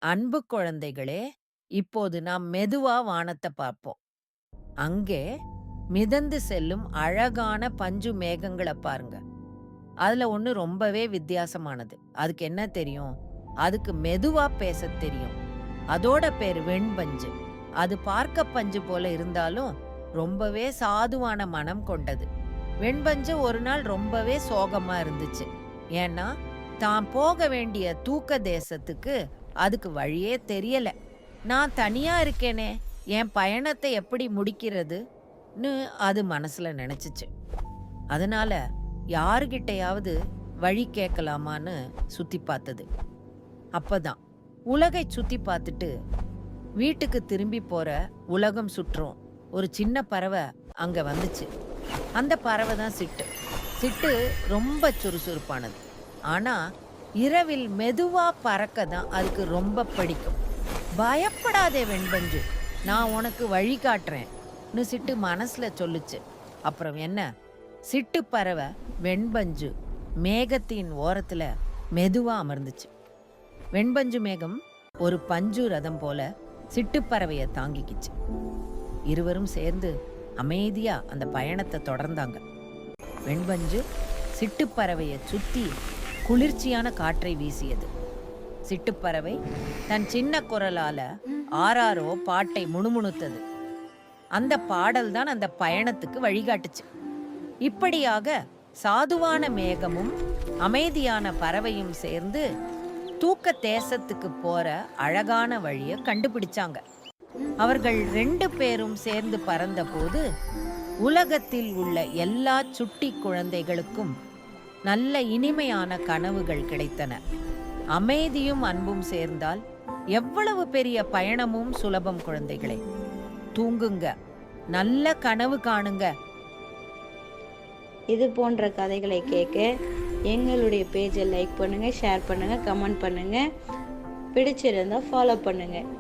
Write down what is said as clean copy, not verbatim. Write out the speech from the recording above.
அன்பு குழந்தைகளே, இப்போது நாம் மெதுவா வானத்த பார்ப்போம். அங்கே மிதந்து செல்லும் அழகான பஞ்சு மேகங்கள பாருங்க. அதுல ஒண்ணு ரொம்பவே வித்தியாசமானது. அதுக்கு என்ன தெரியும்? அதுக்கு மெதுவா பேசத் தெரியும். அதோட பேரு வெண்பஞ்சு. அது பார்க்க பஞ்சு போல இருந்தாலும், ரொம்பவே சாதுவான மனம் கொண்டது. வெண்பஞ்சு ஒரு நாள் ரொம்பவே சோகமா இருந்துச்சு. ஏன்னா, தான் போக வேண்டிய தூக்க தேசத்துக்கு அதுக்கு வழியே தெரியல. நான் தனியா இருக்கேனே, என் பயணத்தை எப்படி முடிக்கிறதுன்னு அது மனசுல நினைச்சுச்சு. அதனால யாருகிட்டயாவது வழி கேட்கலாமான்னு சுத்தி பார்த்தது. அப்பதான் உலகைச் சுத்தி பார்த்துட்டு வீட்டுக்கு திரும்பி போற உலகம் சுற்றும் ஒரு சின்ன பறவை அங்க வந்துச்சு. அந்த பறவை தான் சிட்டு. சிட்டு ரொம்ப சுறுசுறுப்பானது. ஆனா இரவில் மெதுவா பறக்க தான் அதுக்கு ரொம்ப பிடிக்கும். பயப்படாதே வெண்பஞ்சு, நான் உனக்கு வழி காட்டுறேன்னு சிட்டு மனசுல சொல்லுச்சு. அப்புறம் என்ன, சிட்டு பறவை வெண்பஞ்சு மேகத்தின் ஓரத்துல மெதுவா அமர்ந்துச்சு. வெண்பஞ்சு மேகம் ஒரு பஞ்சு ரதம் போல சிட்டுப்பறவைய தாங்கிக்கிச்சு. இருவரும் சேர்ந்து அமைதியா அந்த பயணத்தை தொடர்ந்தாங்க. வெண்பஞ்சு சிட்டுப்பறவைய சுத்தி குளிர்ச்சியான காற்றை வீசியது. சிட்டுப்பறவை தன் சின்ன குரலால ஆராரோ பாட்டை முணுமுணுத்தது. அந்த பாடல் தான் அந்த பயணத்துக்கு வழிகாட்டுச்சு. இப்படியாக சாதுவான மேகமும் அமைதியான பறவையும் சேர்ந்து தூக்க தேசத்துக்கு போற அழகான வழிய கண்டுபிடிச்சாங்க. அவர்கள் 2 பேரும் சேர்ந்து பறந்தபோது உலகத்தில் உள்ள எல்லா சுட்டி குழந்தைகளுக்கும் நல்ல இனிமையான கனவுகள் கிடைத்தன. அமைதியும் அன்பும் சேர்ந்தால் எவ்வளவு பெரிய பயணமும் சுலபம் குழந்தைகளே. தூங்குங்க, நல்ல கனவு காணுங்க. இது போன்ற கதைகளை கேட்க எங்களுடைய பேஜை லைக் பண்ணுங்கள், ஷேர் பண்ணுங்கள், கமெண்ட் பண்ணுங்கள். பிடிச்சிருந்தால் ஃபாலோ பண்ணுங்கள்.